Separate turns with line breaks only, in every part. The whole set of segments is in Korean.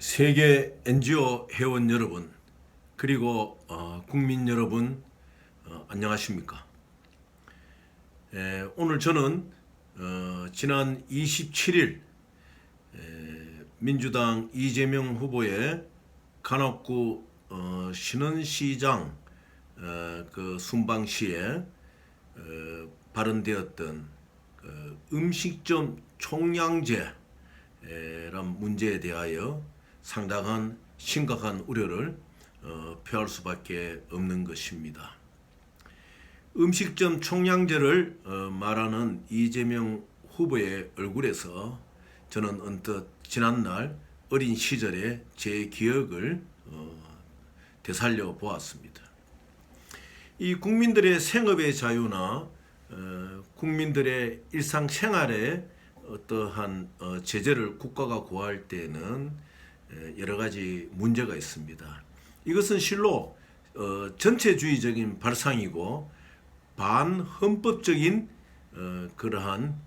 세계 NGO 회원 여러분, 그리고 국민 여러분, 안녕하십니까? 오늘 저는 지난 27일 민주당 이재명 후보의 관악구 신원시장 그 순방시에 발언되었던 음식점 총량제란 문제에 대하여 상당한 심각한 우려를 표할 수밖에 없는 것입니다. 음식점 총량제를 말하는 이재명 후보의 얼굴에서 저는 언뜻 지난날 어린 시절의 제 기억을 되살려 보았습니다. 이 국민들의 생업의 자유나 국민들의 일상생활에 어떠한 제재를 국가가 고할 때는 여러 가지 문제가 있습니다. 이것은 실로 전체주의적인 발상이고 반헌법적인 그러한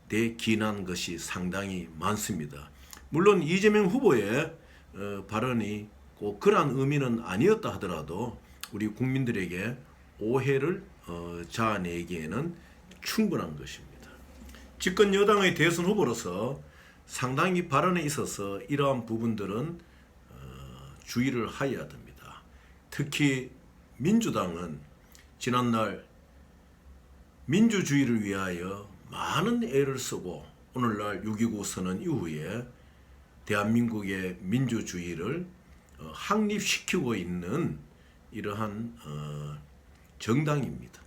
대기난 것이 상당히 많습니다. 물론 이재명 후보의 발언이 꼭 그러한 의미는 아니었다 하더라도 우리 국민들에게 오해를 자아내기에는 충분한 것입니다. 집권 여당의 대선 후보로서 상당히 발언에 있어서 이러한 부분들은 주의를 하여야 됩니다. 특히 민주당은 지난날 민주주의를 위하여 많은 애를 쓰고 오늘날 6.29 선언 이후에 대한민국의 민주주의를 확립시키고 있는 이러한 정당입니다.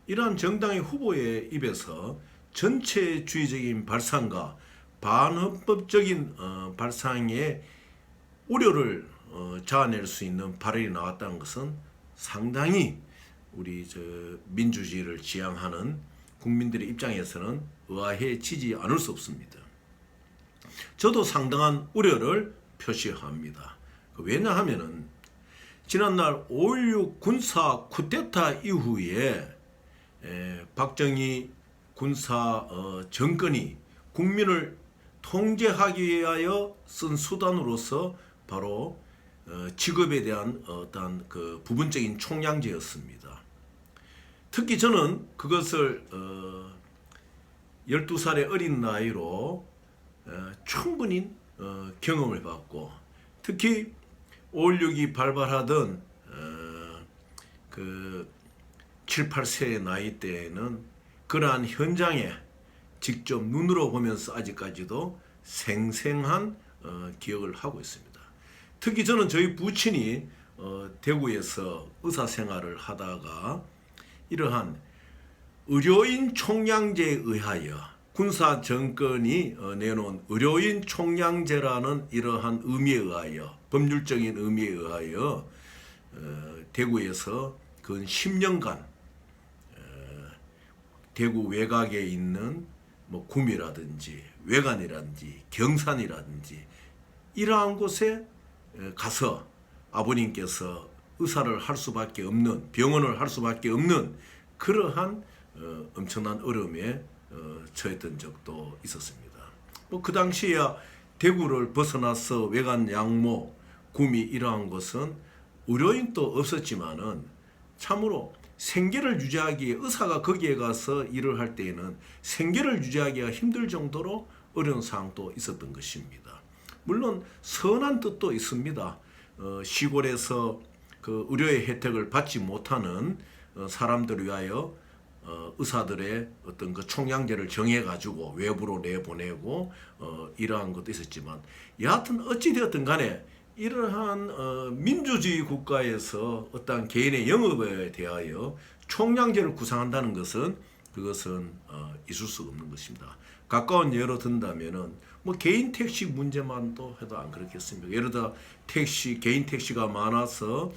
이러한 정당의 후보의 입에서 전체주의적인 발상과 반헌법적인 발상의 우려를 자아낼 수 있는 발언이 나왔다는 것은 상당히 우리 민주주의를 지향하는 국민들의 입장에서는 의아해지지 않을 수 없습니다. 저도 상당한 우려를 표시합니다. 왜냐하면은 지난날 5.16 군사 쿠데타 이후에 박정희 군사 정권이 국민을 통제하기 위하여 쓴 수단으로서 바로 직업에 대한 어떤 그 부분적인 총량제였습니다. 특히 저는 그것을 12살의 어린 나이로 충분히 경험을 받고 특히 5.16이 발발하던 그 7, 8세의 나이 때에는 그러한 현장에 직접 눈으로 보면서 아직까지도 생생한 기억을 하고 있습니다. 특히 저는 저희 부친이 대구에서 의사 생활을 하다가 이러한 의료인 총량제에 의하여 군사 정권이 내놓은 의료인 총량제라는 이러한 의미에 의하여 법률적인 의미에 의하여 대구에서 근 10년간 대구 외곽에 있는 뭐 구미라든지 외관이라든지 경산이라든지 이러한 곳에 가서 아버님께서 의사를 할 수밖에 없는 병원을 할 수밖에 없는 그러한 엄청난 어려움에 처했던 적도 있었습니다. 뭐 그 당시에야 대구를 벗어나서 외관 양모 구미 이러한 곳은 의료인도 없었지만은 참으로 생계를 유지하기 위해 의사가 거기에 가서 일을 할 때에는 생계를 유지하기가 힘들 정도로 어려운 상황도 있었던 것입니다. 물론 선한 뜻도 있습니다. 시골에서 그 의료의 혜택을 받지 못하는 사람들을 위하여 의사들의 어떤 그 총량제를 정해가지고 외부로 내보내고 이러한 것도 있었지만 여하튼 어찌되었든 간에 이러한 민주주의 국가에서 어떤 개인의 영업에 대하여 총량제를 구상한다는 것은 그것은 있을 수 없는 것입니다. 가까운 예로 든다면은 뭐 개인 택시 문제만도 해도 안 그렇겠습니까? 예를 들어 개인 택시가 많아서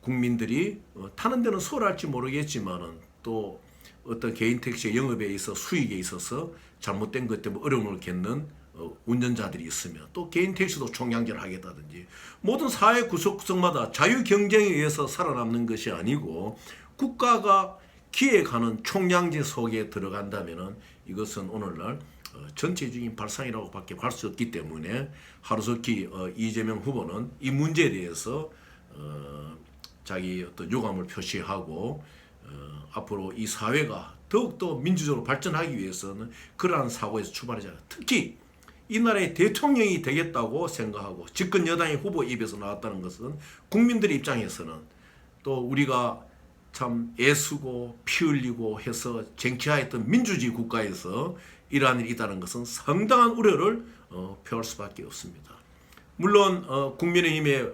국민들이 타는 데는 수월할지 모르겠지만은 또 어떤 개인 택시 영업에 있어 수익에 있어서 잘못된 것 때문에 어려움을 겪는 운전자들이 있으면 또 개인 택시도 총량제를 하겠다든지 모든 사회 구석구석마다 자유 경쟁에 의해서 살아남는 것이 아니고 국가가 기획하는 총량제 속에 들어간다면은 이것은 오늘날 전체적인 발상이라고밖에 할 수 없기 때문에 하루속히 이재명 후보는 이 문제에 대해서 자기 어떤 유감을 표시하고 앞으로 이 사회가 더욱더 민주적으로 발전하기 위해서는 그러한 사고에서 출발하자. 특히 이 나라의 대통령이 되겠다고 생각하고 집권 여당의 후보 입에서 나왔다는 것은 국민들의 입장에서는 또 우리가 참 애쓰고 피 흘리고 해서 쟁취하였던 민주주의 국가에서 이러한 일이 있다는 것은 상당한 우려를 표할 수밖에 없습니다. 물론 국민의힘의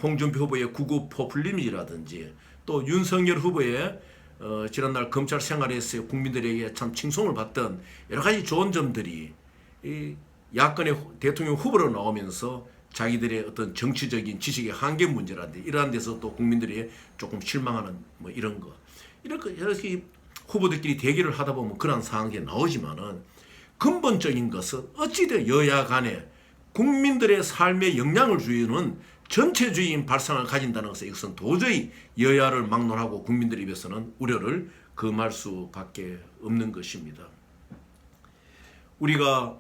홍준표 후보의 구구 포퓰리즘이라든지 또 윤석열 후보의 지난날 검찰 생활에서 국민들에게 참 칭송을 받던 여러 가지 좋은 점들이 이 야권의 대통령 후보로 나오면서 자기들의 어떤 정치적인 지식의 한계 문제라든지 이러한 데서 또 국민들이 조금 실망하는 이런 거 이렇게 후보들끼리 대결을 하다 보면 그런 상황이 나오지만은 근본적인 것은 어찌되어 여야 간에 국민들의 삶에 영향을 주는 전체주의인 발상을 가진다는 것은 이것은 도저히 여야를 막론하고 국민들 입에서는 우려를 금할 수밖에 없는 것입니다. 우리가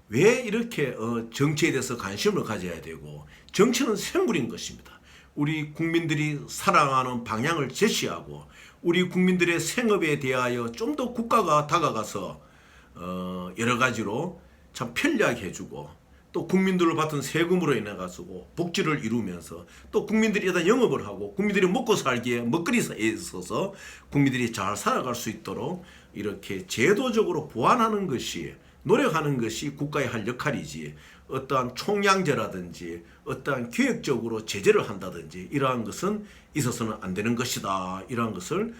왜 이렇게 정치에 대해서 관심을 가져야 되고 정치는 생물인 것입니다. 우리 국민들이 살아가는 방향을 제시하고 우리 국민들의 생업에 대하여 좀 더 국가가 다가가서 여러 가지로 참 편리하게 해주고 또 국민들을 받은 세금으로 인해 가지고 복지를 이루면서 또 국민들이 일단 영업을 하고 국민들이 먹고 살기에 먹거리에 있어서 국민들이 잘 살아갈 수 있도록 이렇게 제도적으로 보완하는 것이 노력하는 것이 국가의 할 역할이지 어떠한 총량제라든지 어떠한 계획적으로 제재를 한다든지 이러한 것은 있어서는 안 되는 것이다. 이러한 것을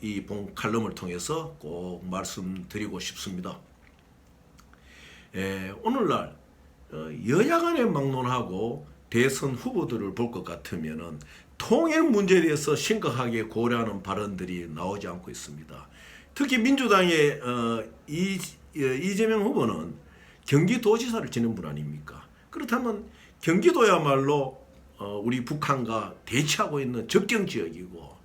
이 본 칼럼을 통해서 꼭 말씀드리고 싶습니다. 오늘날 여야 간에 막론하고 대선 후보들을 볼 것 같으면은 통일 문제에 대해서 심각하게 고려하는 발언들이 나오지 않고 있습니다. 특히 민주당의 이재명 후보는 경기도지사를 지낸 분 아닙니까? 그렇다면 경기도야말로 우리 북한과 대치하고 있는 접경 지역이고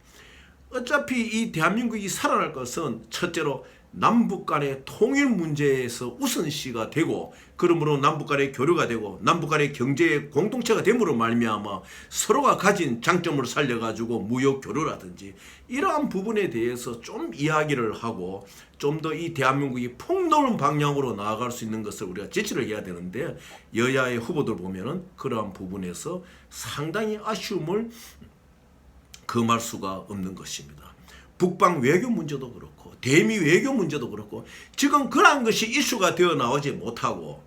어차피 이 대한민국이 살아날 것은 첫째로 남북 간의 통일 문제에서 우선시가 되고 그러므로 남북 간의 교류가 되고 남북 간의 경제 공동체가 됨으로 말미암아 서로가 가진 장점을 살려가지고 무역 교류라든지 이러한 부분에 대해서 좀 이야기를 하고 좀 더 이 대한민국이 폭넓은 방향으로 나아갈 수 있는 것을 우리가 제시를 해야 되는데 여야의 후보들 보면은 그러한 부분에서 상당히 아쉬움을 금할 수가 없는 것입니다. 북방 외교 문제도 그렇고 대미 외교 문제도 그렇고 지금 그러한 것이 이슈가 되어 나오지 못하고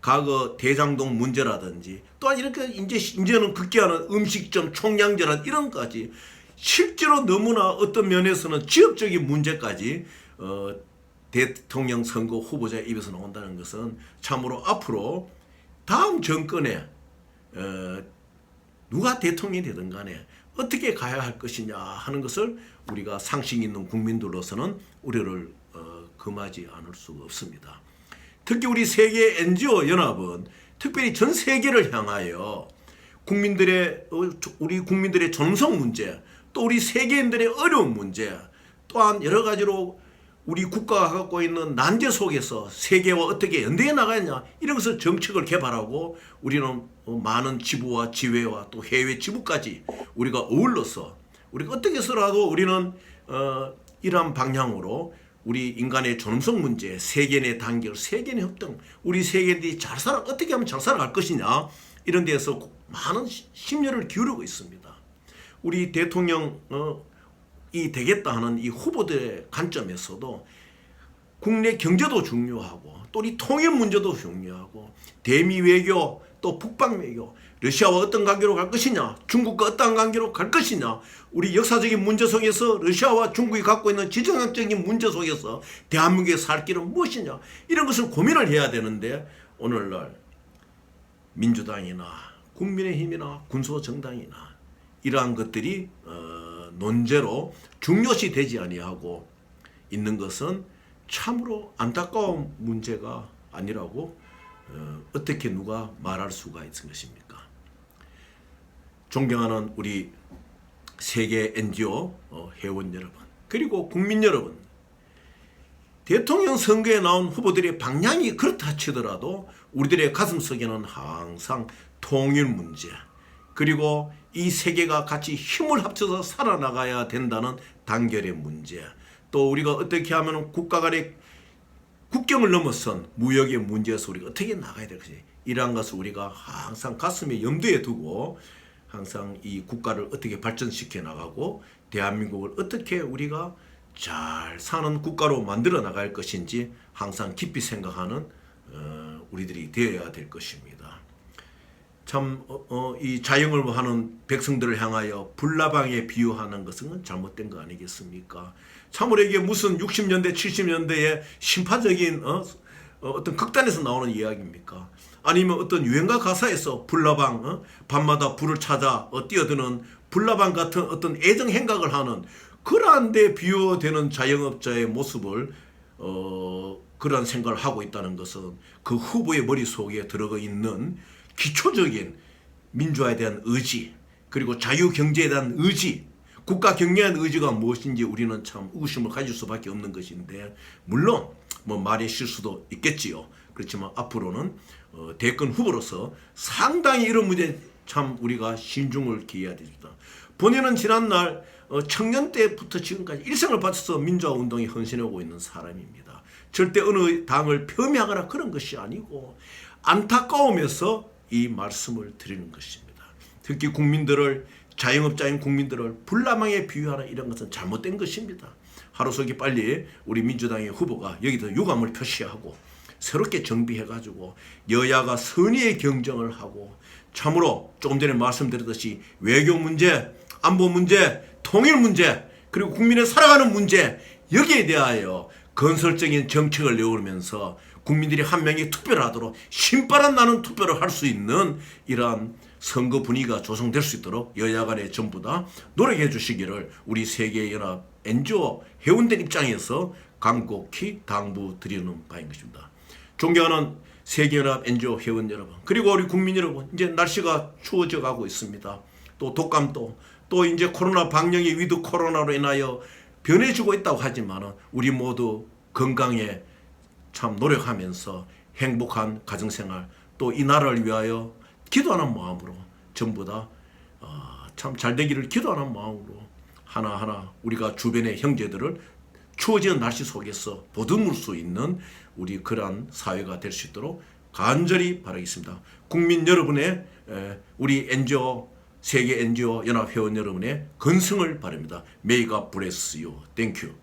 과거 대장동 문제라든지 또한 이렇게 이제는 급기야는 음식점 총량제란 이런 까지 실제로 너무나 어떤 면에서는 지역적인 문제까지 대통령 선거 후보자의 입에서 나온다는 것은 참으로 앞으로 다음 정권에 누가 대통령이 되든 간에 어떻게 가야 할 것이냐 하는 것을 우리가 상식 있는 국민들로서는 우려를 금하지 않을 수가 없습니다. 특히 우리 세계 NGO 연합은 특별히 전 세계를 향하여 우리 국민들의 존엄성 문제, 또 우리 세계인들의 어려운 문제, 또한 여러 가지로 우리 국가가 갖고 있는 난제 속에서 세계와 어떻게 연대해 나가느냐 이런 것을 정책을 개발하고 우리는 많은 지부와 지회와 또 해외 지부까지 우리가 어울러서 우리가 어떻게 해서라도 우리는 이러한 방향으로 우리 인간의 존엄성 문제, 세계인의 단결, 세계인의 협동, 우리 세계인들이 어떻게 하면 잘 살아갈 것이냐 이런 데에서 많은 심려를 기울이고 있습니다. 우리 대통령 이 되겠다 하는 이 후보들의 관점에서도 국내 경제도 중요하고 또 우리 통일 문제도 중요하고 대미 외교 또 북방 외교 러시아와 어떤 관계로 갈 것이냐 중국과 어떤 관계로 갈 것이냐 우리 역사적인 문제 속에서 러시아와 중국이 갖고 있는 지정학적인 문제 속에서 대한민국의 살 길은 무엇이냐 이런 것을 고민을 해야 되는데 오늘날 민주당이나 국민의힘이나 군소정당이나 이러한 것들이 논제로 중요시 되지 아니하고 있는 것은 참으로 안타까운 문제가 아니라고 어떻게 누가 말할 수가 있는 것입니까? 존경하는 우리 세계 NGO 회원 여러분 그리고 국민 여러분 대통령 선거에 나온 후보들의 방향이 그렇다 치더라도 우리들의 가슴속에는 항상 통일 문제, 그리고 이 세계가 같이 힘을 합쳐서 살아나가야 된다는 단결의 문제, 또 우리가 어떻게 하면 국가 간의 국경을 넘어선 무역의 문제에서 우리가 어떻게 나가야 될 것인지, 이러한 것을 우리가 항상 가슴에 염두에 두고 항상 이 국가를 어떻게 발전시켜 나가고 대한민국을 어떻게 우리가 잘 사는 국가로 만들어 나갈 것인지 항상 깊이 생각하는 우리들이 되어야 될 것입니다. 참 이 자영을 하는 백성들을 향하여 불나방에 비유하는 것은 잘못된 거 아니겠습니까? 참으로 이게 무슨 60년대 70년대의 심파적인 어떤 극단에서 나오는 이야기입니까? 아니면 어떤 유행가 가사에서 불나방, 밤마다 불을 찾아 뛰어드는 불나방 같은 어떤 애정 행각을 하는 그러한 데 비유되는 자영업자의 모습을 그러한 생각을 하고 있다는 것은 그 후보의 머릿속에 들어가 있는 기초적인 민주화에 대한 의지, 그리고 자유경제에 대한 의지, 국가 경영에 대한 의지가 무엇인지 우리는 참 의구심을 가질 수밖에 없는 것인데, 물론 뭐 말의 실수도 있겠지요. 그렇지만 앞으로는 대권 후보로서 상당히 이런 문제에 참 우리가 신중을 기해야 됩니다. 본인은 지난날 청년 때부터 지금까지 일생을 바쳐서 민주화 운동에 헌신하고 있는 사람입니다. 절대 어느 당을 폄훼하거나 그런 것이 아니고 안타까우면서 이 말씀을 드리는 것입니다. 특히 국민들을, 자영업자인 국민들을 불나방에 비유하는 이런 것은 잘못된 것입니다. 하루속히 빨리 우리 민주당의 후보가 여기서 유감을 표시하고 새롭게 정비해가지고 여야가 선의의 경쟁을 하고 참으로 조금 전에 말씀드렸듯이 외교 문제, 안보 문제, 통일 문제, 그리고 국민의 살아가는 문제, 여기에 대하여 건설적인 정책을 내오면서 국민들이 한 명이 투표를 하도록 신바람 나는 투표를 할 수 있는 이러한 선거 분위기가 조성될 수 있도록 여야 간에 전부 다 노력해 주시기를 우리 세계연합 NGO 회원들 입장에서 간곡히 당부드리는 바인 것입니다. 존경하는 세계연합 NGO 회원 여러분, 그리고 우리 국민 여러분, 이제 날씨가 추워져 가고 있습니다. 또 독감도, 또 이제 코로나 방역이 위드 코로나로 인하여 변해지고 있다고 하지만 우리 모두 건강에 참 노력하면서 행복한 가정생활, 또 이 나라를 위하여 기도하는 마음으로 전부 다 참 잘되기를 기도하는 마음으로 하나하나 우리가 주변의 형제들을 추워지는 날씨 속에서 보듬을 수 있는 우리 그러한 사회가 될 수 있도록 간절히 바라겠습니다. 국민 여러분의, 우리 NGO, 세계 NGO 연합회원 여러분의 건승을 바랍니다. May God bless you. Thank you.